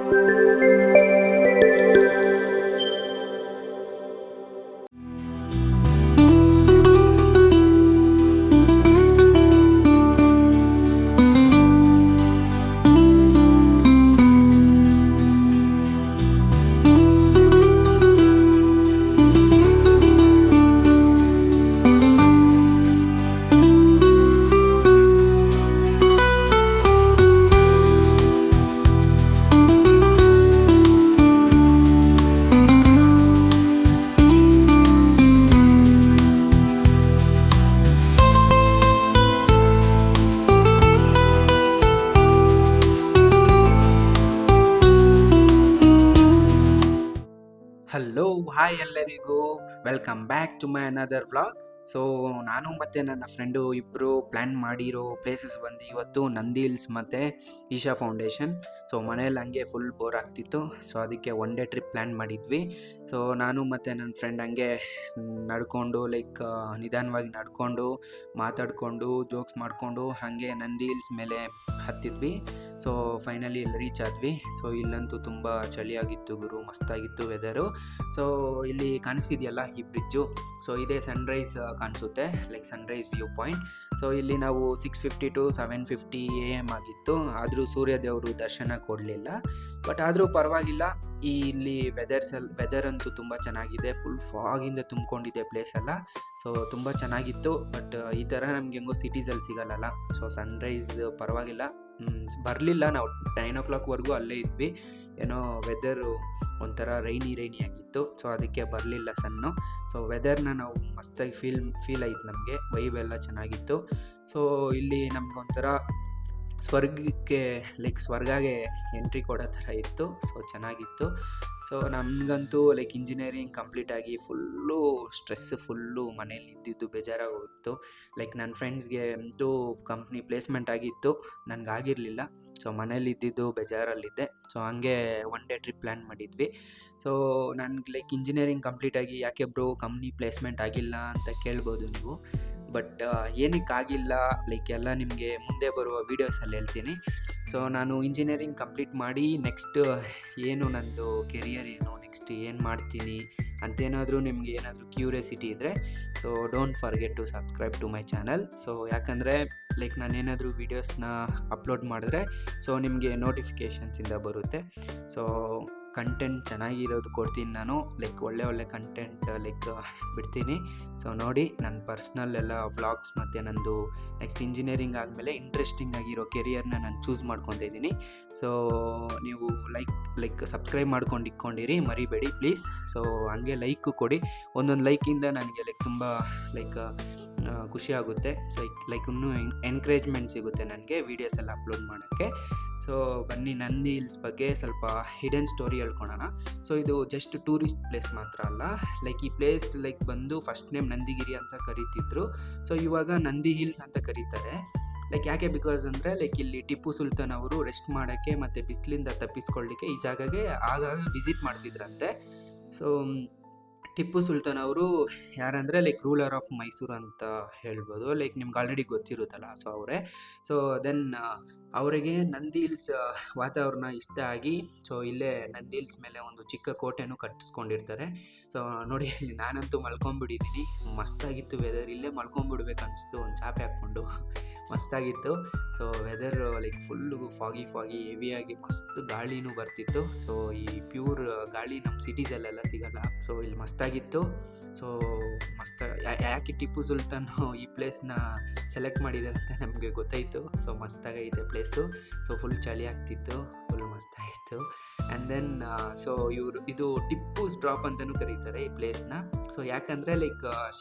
Hello hi ಎಲ್ಲರಿಗೂ welcome back to my another vlog. So ನಾನು ಮತ್ತು ನನ್ನ ಫ್ರೆಂಡು ಇಬ್ಬರು ಪ್ಲ್ಯಾನ್ ಮಾಡಿರೋ ಪ್ಲೇಸಸ್ ಬಂದು ಇವತ್ತು ನಂದಿ ಹಿಲ್ಸ್ ಮತ್ತು ಈಶಾ ಫೌಂಡೇಶನ್. ಸೊ ಮನೇಲಿ ಹಂಗೆ ಫುಲ್ ಬೋರ್ ಆಗ್ತಿತ್ತು, ಸೊ ಅದಕ್ಕೆ ಒನ್ ಡೇ ಟ್ರಿಪ್ ಪ್ಲ್ಯಾನ್ ಮಾಡಿದ್ವಿ. ಸೊ ನಾನು ಮತ್ತು ನನ್ನ ಫ್ರೆಂಡ್ ಹಂಗೆ ನಡ್ಕೊಂಡು ನಿಧಾನವಾಗಿ ನಡ್ಕೊಂಡು ಮಾತಾಡಿಕೊಂಡು ಜೋಕ್ಸ್ ಮಾಡಿಕೊಂಡು ಹಾಗೆ ನಂದಿ ಹಿಲ್ಸ್ ಮೇಲೆ ಹತ್ತಿದ್ವಿ. ಸೊ ಫೈನಲಿ ಇಲ್ಲಿ ರೀಚ್ ಆದ್ವಿ. ಸೊ ಇಲ್ಲಂತೂ ತುಂಬ ಚಳಿಯಾಗಿತ್ತು ಗುರು, ಮಸ್ತಾಗಿತ್ತು ವೆದರು. ಸೊ ಇಲ್ಲಿ ಕಾಣಿಸ್ತಿದೆಯಲ್ಲ ಈ ಬ್ರಿಡ್ಜು, ಸೊ ಇದೇ ಸನ್ರೈಸ್ ಕಾಣಿಸುತ್ತೆ, ಸನ್ರೈಸ್ ವ್ಯೂ ಪಾಯಿಂಟ್. ಸೊ ಇಲ್ಲಿ ನಾವು 6:50 to 7:50 AM ಆಗಿತ್ತು, ಆದರೂ ಸೂರ್ಯದೇವರು ದರ್ಶನ ಕೊಡಲಿಲ್ಲ. ಬಟ್ ಆದರೂ ಪರವಾಗಿಲ್ಲ, ಇಲ್ಲಿ ವೆದರ್ ಅಂತೂ ತುಂಬ ಚೆನ್ನಾಗಿದೆ, ಫುಲ್ ಫಾಗಿಂದ ತುಂಬಿಕೊಂಡಿದೆ ಪ್ಲೇಸ್ ಎಲ್ಲ. ಸೊ ತುಂಬ ಚೆನ್ನಾಗಿತ್ತು. ಬಟ್ ಈ ಥರ ನಮ್ಗೆ ಹೆಂಗೋ ಸಿಟೀಸಲ್ಲಿ ಸಿಗಲ್ಲ. ಸೊ ಸನ್ರೈಸ್ ಪರವಾಗಿಲ್ಲ, ಬರಲಿಲ್ಲ. ನಾವು 9 o'clockವರೆಗೂ ಅಲ್ಲೇ ಇದ್ವಿ. ಏನೋ ವೆದರು ಒಂಥರ ರೈನಿ ಆಗಿತ್ತು, ಸೊ ಅದಕ್ಕೆ ಬರಲಿಲ್ಲ ಸನ್ನು. ಸೊ ವೆದರ್ನ ನಾವು ಮಸ್ತಾಗಿ ಫೀಲ್ ಆಯ್ತು, ನಮಗೆ ವೈಬ್ ಎಲ್ಲ ಚೆನ್ನಾಗಿತ್ತು. ಸೊ ಇಲ್ಲಿ ನಮಗೊಂಥರ ಸ್ವರ್ಗಕ್ಕೆ ಸ್ವರ್ಗಗೆ ಎಂಟ್ರಿ ಕೊಡೋ ಥರ ಇತ್ತು. ಸೊ ಚೆನ್ನಾಗಿತ್ತು. ಸೊ ನಮಗಂತೂ ಇಂಜಿನಿಯರಿಂಗ್ ಕಂಪ್ಲೀಟ್ ಆಗಿ ಫುಲ್ಲು ಫುಲ್ಲು ಮನೇಲಿ ಇದ್ದಿದ್ದು ಬೇಜಾರಾಗೋಗಿತ್ತು. ನನ್ನ ಫ್ರೆಂಡ್ಸ್ಗೆ ಅಂತೂ ಕಂಪ್ನಿ ಪ್ಲೇಸ್ಮೆಂಟ್ ಆಗಿತ್ತು, ನನಗಾಗಿರಲಿಲ್ಲ. ಸೊ ಮನೇಲಿ ಇದ್ದಿದ್ದು ಬೇಜಾರಲ್ಲಿದ್ದೆ. ಸೊ ಹಂಗೆ ಒನ್ ಡೇ ಟ್ರಿಪ್ ಪ್ಲ್ಯಾನ್ ಮಾಡಿದ್ವಿ. ಸೊ ನನಗೆ ಇಂಜಿನಿಯರಿಂಗ್ ಕಂಪ್ಲೀಟ್ ಆಗಿ ಯಾಕೆ ಬ್ರೋ ಕಂಪ್ನಿ ಪ್ಲೇಸ್ಮೆಂಟ್ ಆಗಿಲ್ಲ ಅಂತ ಕೇಳ್ಬೋದು ನೀವು. ಬಟ್ ಏನಕ್ಕಾಗಿಲ್ಲ ಎಲ್ಲ ನಿಮಗೆ ಮುಂದೆ ಬರುವ ವೀಡಿಯೋಸಲ್ಲಿ ಹೇಳ್ತೀನಿ. ಸೊ ನಾನು ಇಂಜಿನಿಯರಿಂಗ್ ಕಂಪ್ಲೀಟ್ ಮಾಡಿ ನೆಕ್ಸ್ಟ್ ಏನು ನಂದು ಕೆರಿಯರ್ ಏನು, ನೆಕ್ಸ್ಟ್ ಏನು ಮಾಡ್ತೀನಿ ಅಂತೇನಾದರೂ ನಿಮಗೆ ಏನಾದರೂ ಕ್ಯೂರಿಯಾಸಿಟಿ ಇದ್ದರೆ, so don't forget to subscribe to my channel. So ಯಾಕಂದರೆ ನಾನೇನಾದರೂ ವೀಡಿಯೋಸ್ನ ಅಪ್ಲೋಡ್ ಮಾಡಿದ್ರೆ ಸೊ ನಿಮಗೆ ನೋಟಿಫಿಕೇಷನ್ಸಿಂದ ಬರುತ್ತೆ. ಸೊ ಕಂಟೆಂಟ್ ಚೆನ್ನಾಗಿರೋದು ಕೊಡ್ತೀನಿ ನಾನು, ಒಳ್ಳೆ ಕಂಟೆಂಟ್ ಬಿಡ್ತೀನಿ. ಸೊ ನೋಡಿ, ನನ್ನ ಪರ್ಸ್ನಲ್ ಎಲ್ಲ ವ್ಲಾಗ್ಸ್ ಮತ್ತು ನಂದು ನೆಕ್ಸ್ಟ್ ಇಂಜಿನಿಯರಿಂಗ್ ಆದಮೇಲೆ ಇಂಟ್ರೆಸ್ಟಿಂಗ್ ಆಗಿರೋ ಕೆರಿಯರ್ನ ನಾನು ಚೂಸ್ ಮಾಡ್ಕೊತಿದ್ದೀನಿ. ಸೊ ನೀವು ಸಬ್ಸ್ಕ್ರೈಬ್ ಮಾಡ್ಕೊಂಡು ಇಟ್ಕೊಂಡಿರಿ, ಮರಿಬೇಡಿ ಪ್ಲೀಸ್. ಸೊ ಹಂಗೆ ಲೈಕು ಕೊಡಿ, ಒಂದೊಂದು ಲೈಕಿಂದ ನನಗೆ ತುಂಬ ಖುಷಿ ಆಗುತ್ತೆ. ಸೊ ಇನ್ನೂ ಎನ್ಕರೇಜ್ಮೆಂಟ್ ಸಿಗುತ್ತೆ ನನಗೆ ವೀಡಿಯೋಸ್ ಎಲ್ಲ ಅಪ್ಲೋಡ್ ಮಾಡೋಕ್ಕೆ. ಸೊ ಬನ್ನಿ, ನಂದಿ ಹಿಲ್ಸ್ ಬಗ್ಗೆ ಸ್ವಲ್ಪ ಹಿಡನ್ ಸ್ಟೋರಿ ಹೇಳ್ಕೊಳೋಣ. ಸೊ ಇದು ಜಸ್ಟ್ ಟೂರಿಸ್ಟ್ ಪ್ಲೇಸ್ ಮಾತ್ರ ಅಲ್ಲ, ಈ ಪ್ಲೇಸ್ ಬಂದು ಫಸ್ಟ್ ನೇಮ್ ನಂದಿಗಿರಿ ಅಂತ ಕರೀತಿದ್ರು. ಸೊ ಇವಾಗ ನಂದಿ ಹಿಲ್ಸ್ ಅಂತ ಕರೀತಾರೆ. ಯಾಕೆ ಬಿಕಾಸ್ ಅಂದರೆ ಇಲ್ಲಿ ಟಿಪ್ಪು ಸುಲ್ತಾನ್ ಅವರು ರೆಸ್ಟ್ ಮಾಡೋಕ್ಕೆ ಮತ್ತು ಬಿಸಿಲಿಂದ ತಪ್ಪಿಸ್ಕೊಳ್ಳಿಕ್ಕೆ ಈ ಜಾಗಕ್ಕೆ ಆಗಾಗ ವಿಸಿಟ್ ಮಾಡ್ತಿದ್ರಂತೆ. ಸೊ ಟಿಪ್ಪು ಸುಲ್ತಾನ್ ಅವರು ಯಾರಂದರೆ ರೂಲರ್ ಆಫ್ ಮೈಸೂರು ಅಂತ ಹೇಳ್ಬೋದು. ನಿಮ್ಗೆ ಆಲ್ರೆಡಿ ಗೊತ್ತಿರುತ್ತಲ್ಲ, ಸೊ ಅವರೇ. ಸೊ ದೆನ್ ಅವರಿಗೆ ನಂದಿ ಹಿಲ್ಸ್ ವಾತಾವರಣ ಇಷ್ಟ ಆಗಿ ಸೊ ಇಲ್ಲೇ ನಂದಿ ಹಿಲ್ಸ್ ಮೇಲೆ ಒಂದು ಚಿಕ್ಕ ಕೋಟೆನೂ ಕಟ್ಟಿಸ್ಕೊಂಡಿರ್ತಾರೆ. ಸೊ ನೋಡಿ, ನಾನಂತೂ ಮಲ್ಕೊಂಡ್ಬಿಟ್ಟಿದ್ದೀನಿ, ಮಸ್ತಾಗಿತ್ತು ವೆದರ್. ಇಲ್ಲೇ ಮಲ್ಕೊಂಡ್ಬಿಡ್ಬೇಕು ಅನಿಸ್ತು, ಒಂದು ಚಾಪೆ ಹಾಕ್ಕೊಂಡು, ಮಸ್ತಾಗಿತ್ತು. ಸೊ ವೆದರ್ ಫುಲ್ಲು ಫಾಗಿ ಹೆವಿಯಾಗಿ ಮಸ್ತ್ ಗಾಳಿನೂ ಬರ್ತಿತ್ತು. ಸೊ ಈ ಪ್ಯೂರ್ ಗಾಳಿ ನಮ್ಮ ಸಿಟೀಸಲ್ಲೆಲ್ಲ ಸಿಗಲ್ಲ. ಸೊ ಇಲ್ಲಿ ಮಸ್ತಾಗಿತ್ತು. ಸೊ ಯಾಕೆ ಟಿಪ್ಪು ಸುಲ್ತಾನ್ ಈ ಪ್ಲೇಸ್ನ ಸೆಲೆಕ್ಟ್ ಮಾಡಿದ್ದಾರೆ ಅಂತ ನಮಗೆ ಗೊತ್ತಾಯಿತು. ಸೊ ಮಸ್ತಾಗೈತೆ ಪ್ಲೇಸು. ಸೊ ಫುಲ್ ಚಳಿ ಆಗ್ತಿತ್ತು, ಫುಲ್ ಮಸ್ತಾಗಿತ್ತು. ಆ್ಯಂಡ್ ದೆನ್ ಸೊ ಇದು ಟಿಪ್ಪುಸ್ ಡ್ರಾಪ್ ಅಂತಲೂ ಕರೀತಾರೆ ಈ ಪ್ಲೇಸ್ನ. ಸೊ ಯಾಕಂದರೆ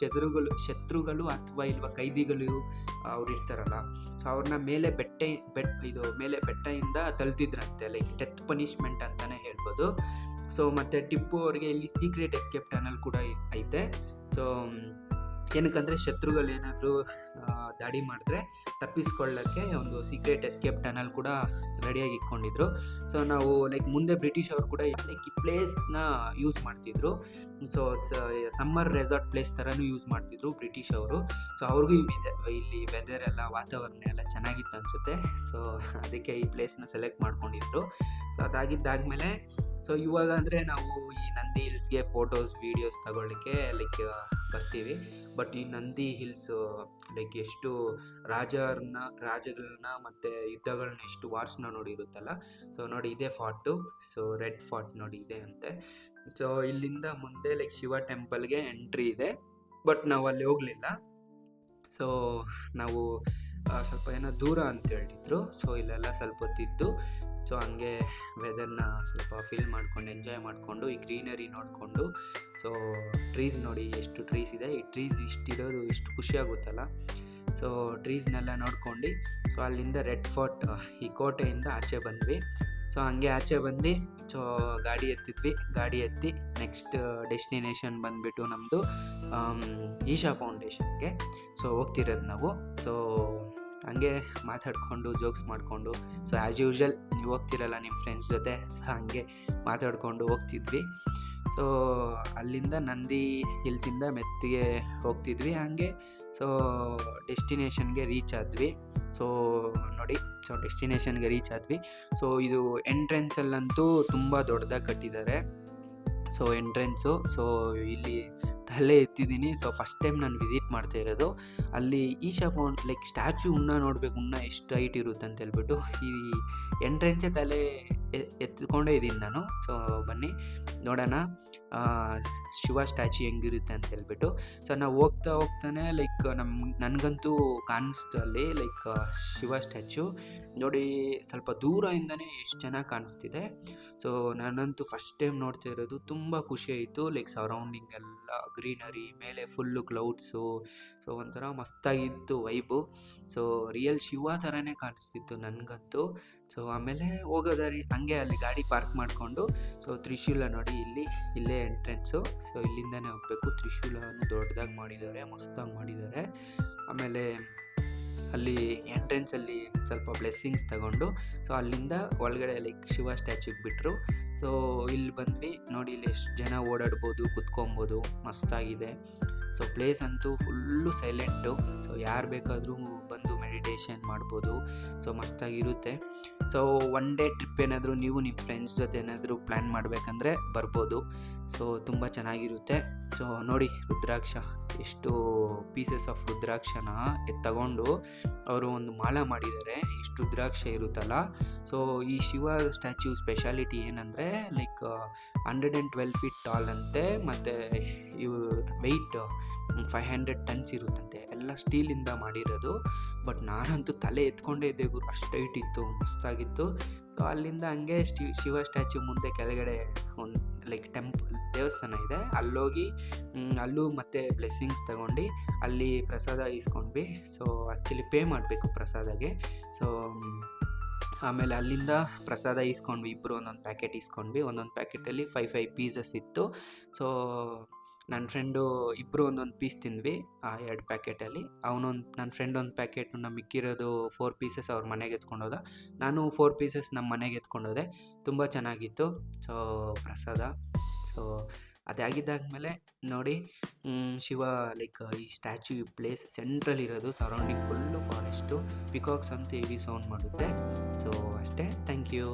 ಶತ್ರುಗಳು ಅಥವಾ ಇಲ್ವಾ ಕೈದಿಗಳು ಅವ್ರು ಇರ್ತಾರಲ್ಲ, ಸೊ ಅವ್ರನ್ನ ಮೇಲೆ ಬೆಟ್ಟದಿಂದ ತಳ್ತಿದ್ರಂತೆ, ಡೆತ್ ಪನಿಷ್ಮೆಂಟ್ ಅಂತಲೇ ಹೇಳ್ಬೋದು. ಸೊ ಮತ್ತು ಟಿಪ್ಪು ಅವರಿಗೆ ಇಲ್ಲಿ ಸೀಕ್ರೆಟ್ ಎಸ್ಕೇಪ್ ಟನಲ್ ಕೂಡ ಐತೆ. ಸೊ ಏನಕ್ಕಂದರೆ ಶತ್ರುಗಳು ಏನಾದರೂ ದಾಳಿ ಮಾಡಿದ್ರೆ ತಪ್ಪಿಸ್ಕೊಳ್ಳೋಕ್ಕೆ ಒಂದು ಸೀಕ್ರೆಟ್ ಎಸ್ಕೇಪ್ ಟನಲ್ ಕೂಡ ರೆಡಿಯಾಗಿ ಇಟ್ಕೊಂಡಿದ್ರು. ಸೊ ನಾವು ಮುಂದೆ ಬ್ರಿಟಿಷ್ ಅವರು ಕೂಡ ಈ ಪ್ಲೇಸ್ನ ಯೂಸ್ ಮಾಡ್ತಿದ್ರು. ಸೊ ಸಮ್ಮರ್ ರೆಸಾರ್ಟ್ ಪ್ಲೇಸ್ ಥರನೂ ಯೂಸ್ ಮಾಡ್ತಿದ್ರು ಬ್ರಿಟಿಷ್ ಅವರು. ಸೊ ಅವ್ರಿಗೂ ಇಲ್ಲಿ ವೆದರ್ ಎಲ್ಲ ವಾತಾವರಣ ಎಲ್ಲ ಚೆನ್ನಾಗಿತ್ತು ಅನಿಸುತ್ತೆ. ಸೊ ಅದಕ್ಕೆ ಈ ಪ್ಲೇಸ್ನ ಸೆಲೆಕ್ಟ್ ಮಾಡ್ಕೊಂಡಿದ್ರು. ಸೊ ಅದಾಗಿದ್ದಾದಮೇಲೆ ಸೊ ಇವಾಗ ಅಂದರೆ ನಾವು ಈ ನಂದಿ ಹಿಲ್ಸ್ಗೆ ಫೋಟೋಸ್ ವೀಡಿಯೋಸ್ ತಗೊಳ್ಳಿಕ್ಕೆ ಲೈಕ್ ಬರ್ತೀವಿ. ಬಟ್ ಈ ನಂದಿ ಹಿಲ್ಸು ಲೈಕ್ ಎಷ್ಟು ರಾಜಗಳನ್ನ ಮತ್ತು ಯುದ್ಧಗಳನ್ನ ಎಷ್ಟು ವಾರ್ಸ್ನ ನೋಡಿರುತ್ತಲ್ಲ. ಸೊ ನೋಡಿ ಇದೇ ಫಾರ್ಟು, ಸೊ ರೆಡ್ ಫಾರ್ಟ್ ನೋಡಿ ಇದೆ ಅಂತೆ. ಸೊ ಇಲ್ಲಿಂದ ಮುಂದೆ ಲೈಕ್ ಶಿವ ಟೆಂಪಲ್ಗೆ ಎಂಟ್ರಿ ಇದೆ, ಬಟ್ ನಾವು ಅಲ್ಲಿ ಹೋಗಲಿಲ್ಲ. ಸೊ ನಾವು ಸ್ವಲ್ಪ ಏನೋ ದೂರ ಅಂತ ಹೇಳಿದ್ರು. ಸೊ ಇಲ್ಲೆಲ್ಲ ಸ್ವಲ್ಪ ಹೊತ್ತಿದ್ದು, ಸೊ ಹಂಗೆ ವೆದರ್ನ ಸ್ವಲ್ಪ ಫೀಲ್ ಮಾಡ್ಕೊಂಡು ಎಂಜಾಯ್ ಮಾಡಿಕೊಂಡು ಈ ಗ್ರೀನರಿ ನೋಡಿಕೊಂಡು, ಸೊ ಟ್ರೀಸ್ ನೋಡಿ ಎಷ್ಟು ಟ್ರೀಸ್ ಇದೆ, ಈ ಟ್ರೀಸ್ ಇಷ್ಟಿರೋದು ಎಷ್ಟು ಖುಷಿ ಆಗುತ್ತಲ್ಲ. ಸೊ ಟ್ರೀಸ್ನೆಲ್ಲ ನೋಡ್ಕೊಂಡು ಸೊ ಅಲ್ಲಿಂದ ರೆಡ್ ಫೋರ್ಟ್ ಈ ಕೋಟೆಯಿಂದ ಆಚೆ ಬಂದ್ವಿ. ಸೊ ಹಂಗೆ ಆಚೆ ಬಂದು ಸೊ ಗಾಡಿ ಎತ್ತಿ ನೆಕ್ಸ್ಟ್ ಡೆಸ್ಟಿನೇಷನ್ ಬಂದುಬಿಟ್ಟು ನಮ್ಮದು ಈಶಾ ಫೌಂಡೇಶನ್ಗೆ ಸೊ ಹೋಗ್ತಿರೋದು ನಾವು. ಸೊ ಹಂಗೆ ಮಾತಾಡಿಕೊಂಡು ಜೋಕ್ಸ್ ಮಾಡಿಕೊಂಡು, ಸೊ ಆ್ಯಸ್ ಯೂಶ್ವಲ್ ನೀವು ಹೋಗ್ತಿರಲ್ಲ ನಿಮ್ಮ ಫ್ರೆಂಡ್ಸ್ ಜೊತೆ, ಸೊ ಹಂಗೆ ಮಾತಾಡಿಕೊಂಡು ಹೋಗ್ತಿದ್ವಿ. ಸೊ ಅಲ್ಲಿಂದ ನಂದಿ ಹಿಲ್ಸಿಂದ ಮೆತ್ತಿಗೆ ಹೋಗ್ತಿದ್ವಿ ಹಂಗೆ. ಸೊ ಡೆಸ್ಟಿನೇಷನ್ಗೆ ರೀಚ್ ಆದ್ವಿ. ಸೊ ನೋಡಿ, ಸೊ ಡೆಸ್ಟಿನೇಷನ್ಗೆ ರೀಚ್ ಆದ್ವಿ. ಸೊ ಇದು ಎಂಟ್ರೆನ್ಸಲ್ಲಂತೂ ತುಂಬ ದೊಡ್ಡದಾಗಿ ಕಟ್ಟಿದ್ದಾರೆ. ಸೊ ಎಂಟ್ರೆನ್ಸು, ಸೊ ಇಲ್ಲಿ ತಲೆ ಎತ್ತಿದ್ದೀನಿ. ಸೊ ಫಸ್ಟ್ ಟೈಮ್ ನಾನು ವಿಸಿಟ್ ಮಾಡ್ತಾ ಇರೋದು ಅಲ್ಲಿ ಈಶಾ ಲೈಕ್ ಸ್ಟ್ಯಾಚು ನೋಡಬೇಕು, ಎಷ್ಟು ಹೈಟ್ ಇರುತ್ತೆ ಅಂತ ಹೇಳ್ಬಿಟ್ಟು ಈ ಎಂಟ್ರೆನ್ಸೇ ತಲೆ ಎತ್ಕೊಂಡೇ ಇದ್ದೀನಿ ನಾನು. ಸೊ ಬನ್ನಿ ನೋಡೋಣ ಶಿವ ಸ್ಟ್ಯಾಚು ಹೆಂಗಿರುತ್ತೆ ಅಂತ ಹೇಳ್ಬಿಟ್ಟು. ಸೊ ನಾವು ಹೋಗ್ತಾನೆ ಲೈಕ್ ನನಗಂತೂ ಕಾಣಿಸ್ತು ಅಲ್ಲಿ ಲೈಕ್ ಶಿವ ಸ್ಟ್ಯಾಚು ನೋಡಿ, ಸ್ವಲ್ಪ ದೂರದಿಂದನೇ ಎಷ್ಟು ಚೆನ್ನಾಗಿ ಕಾಣಿಸ್ತಿದೆ. ಸೊ ನಾನಂತೂ ಫಸ್ಟ್ ಟೈಮ್ ನೋಡ್ತಾ ಇರೋದು, ತುಂಬ ಖುಷಿ ಆಯಿತು. ಲೈಕ್ ಸರೌಂಡಿಂಗ್ ಎಲ್ಲ ಗ್ರೀನರಿ, ಮೇಲೆ ಫುಲ್ಲು ಕ್ಲೌಡ್ಸು, ಸೊ ಒಂಥರ ಮಸ್ತಾಗಿತ್ತು ವೈಬು. ಸೊ ರಿಯಲ್ ಶಿವ ಥರನೇ ಕಾಣಿಸ್ತಿತ್ತು ನನಗಂತೂ. ಸೊ ಆಮೇಲೆ ಹೋಗೋದಾರಿ ಹಂಗೆ ಅಲ್ಲಿ ಗಾಡಿ ಪಾರ್ಕ್ ಮಾಡಿಕೊಂಡು, ಸೊ ತ್ರಿಶೂಲ ನೋಡಿ ಇಲ್ಲೇ ಎಂಟ್ರೆನ್ಸು. ಸೊ ಇಲ್ಲಿಂದನೇ ಹೋಗಬೇಕು. ತ್ರಿಶೂಲವನ್ನು ದೊಡ್ಡದಾಗಿ ಮಾಡಿದ್ದಾರೆ, ಮಸ್ತಾಗಿ ಮಾಡಿದ್ದಾರೆ. ಆಮೇಲೆ ಅಲ್ಲಿ ಎಂಟ್ರೆನ್ಸಲ್ಲಿ ಸ್ವಲ್ಪ ಬ್ಲೆಸ್ಸಿಂಗ್ಸ್ ತಗೊಂಡು, ಸೊ ಅಲ್ಲಿಂದ ಒಳಗಡೆ ಲೈಕ್ ಶಿವ ಸ್ಟ್ಯಾಚ್ಯೂಗೆ ಬಿಟ್ಟರು. ಸೊ ಇಲ್ಲಿ ಬಂದ್ವಿ ನೋಡಿ, ಇಲ್ಲಿ ಎಷ್ಟು ಜನ ಓಡಾಡ್ಬೋದು, ಕುತ್ಕೊಬೋದು, ಮಸ್ತಾಗಿದೆ. ಸೊ ಪ್ಲೇಸ್ ಅಂತೂ ಫುಲ್ಲು ಸೈಲೆಂಟು. ಸೊ ಯಾರು ಬೇಕಾದರೂ ಬಂದು ಮೆಡಿಟೇಷನ್ ಮಾಡ್ಬೋದು. ಸೊ ಮಸ್ತಾಗಿರುತ್ತೆ. ಸೊ ಒನ್ ಡೇ ಟ್ರಿಪ್ ಏನಾದರೂ ನೀವು ನಿಮ್ಮ ಫ್ರೆಂಡ್ಸ್ ಜೊತೆ ಏನಾದರೂ ಪ್ಲ್ಯಾನ್ ಮಾಡಬೇಕಂದ್ರೆ ಬರ್ಬೋದು. ಸೊ ತುಂಬ ಚೆನ್ನಾಗಿರುತ್ತೆ. ಸೊ ನೋಡಿ ರುದ್ರಾಕ್ಷ, ಎಷ್ಟು ಪೀಸಸ್ ಆಫ್ ರುದ್ರಾಕ್ಷನ ತಗೊಂಡು ಅವರು ಒಂದು ಮಾಲ ಮಾಡಿದ್ದಾರೆ. ಇಷ್ಟು ರುದ್ರಾಕ್ಷ ಇರುತ್ತಲ್ಲ. ಸೊ ಈ ಶಿವ ಸ್ಟ್ಯಾಚ್ಯೂ ಸ್ಪೆಷಾಲಿಟಿ ಏನಂದರೆ ಲೈಕ್ 112 ಫೀಟ್ ಟಾಲ್ ಅಂತೆ, ಮತ್ತು ಇವು ವೆಯ್ಟ್ 500 ಟನ್ಸ್ ಇರುತ್ತಂತೆ. ಎಲ್ಲ ಸ್ಟೀಲಿಂದ ಮಾಡಿರೋದು. ಬಟ್ ನಾನಂತೂ ತಲೆ ಎತ್ಕೊಂಡೇ ಇದ್ದೆ ಗುರು, ಅಷ್ಟು ಹೈಟ್ ಇತ್ತು, ಮಸ್ತಾಗಿತ್ತು. ಸೊ ಅಲ್ಲಿಂದ ಹಂಗೆ ಶಿವ ಸ್ಟ್ಯಾಚ್ಯೂ ಮುಂದೆ ಕೆಳಗಡೆ ಒಂದು ಲೈಕ್ ದೇವಸ್ಥಾನ ಇದೆ, ಅಲ್ಲೋಗಿ ಅಲ್ಲೂ ಮತ್ತೆ ಬ್ಲೆಸ್ಸಿಂಗ್ಸ್ ತಗೊಂಡು ಅಲ್ಲಿ ಪ್ರಸಾದ ಇಸ್ಕೊಂಡ್ವಿ. ಸೊ ಆ್ಯಕ್ಚುಲಿ ಪೇ ಮಾಡಬೇಕು ಪ್ರಸಾದಗೆ. ಸೊ ಆಮೇಲೆ ಅಲ್ಲಿಂದ ಪ್ರಸಾದ ಇಸ್ಕೊಂಡ್ವಿ, ಇಬ್ಬರು ಒಂದೊಂದು ಪ್ಯಾಕೆಟ್ ಇಸ್ಕೊಂಡ್ವಿ. ಒಂದೊಂದು ಪ್ಯಾಕೆಟಲ್ಲಿ 5 ಪೀಸಸ್ ಇತ್ತು. ಸೊ ನನ್ನ ಫ್ರೆಂಡು ಇಬ್ಬರು ಒಂದೊಂದು ಪೀಸ್ ತಿಂದ್ವಿ ಆ 2 ಪ್ಯಾಕೆಟಲ್ಲಿ. ನನ್ನ ಫ್ರೆಂಡ್ ಒಂದು ಪ್ಯಾಕೆಟ್, ಮಿಕ್ಕಿರೋದು 4 ಪೀಸಸ್ ಅವ್ರ ಮನೆಗೆ ಎತ್ಕೊಂಡೋದ. ನಾನು 4 ಪೀಸಸ್ ನಮ್ಮ ಮನೆಗೆ ಎತ್ಕೊಂಡೋದೆ. ತುಂಬ ಚೆನ್ನಾಗಿತ್ತು ಸೊ ಪ್ರಸಾದ. ಸೊ ಅದಾಗಿದ್ದಾದ್ಮೇಲೆ ನೋಡಿ ಶಿವ ಲೈಕ್ ಈ ಸ್ಟ್ಯಾಚ್ಯೂ ಪ್ಲೇಸ್ ಸೆಂಟ್ರಲ್ ಇರೋದು, ಸರೌಂಡಿಂಗ್ ಫುಲ್ಲು ಫಾರೆಸ್ಟು, ಪಿಕಾಕ್ಸ್ ಅಂತೂ ಹೆವಿ ಸೌಂಡ್ ಮಾಡುತ್ತೆ. ಸೊ ಅಷ್ಟೇ, ಥ್ಯಾಂಕ್ ಯು.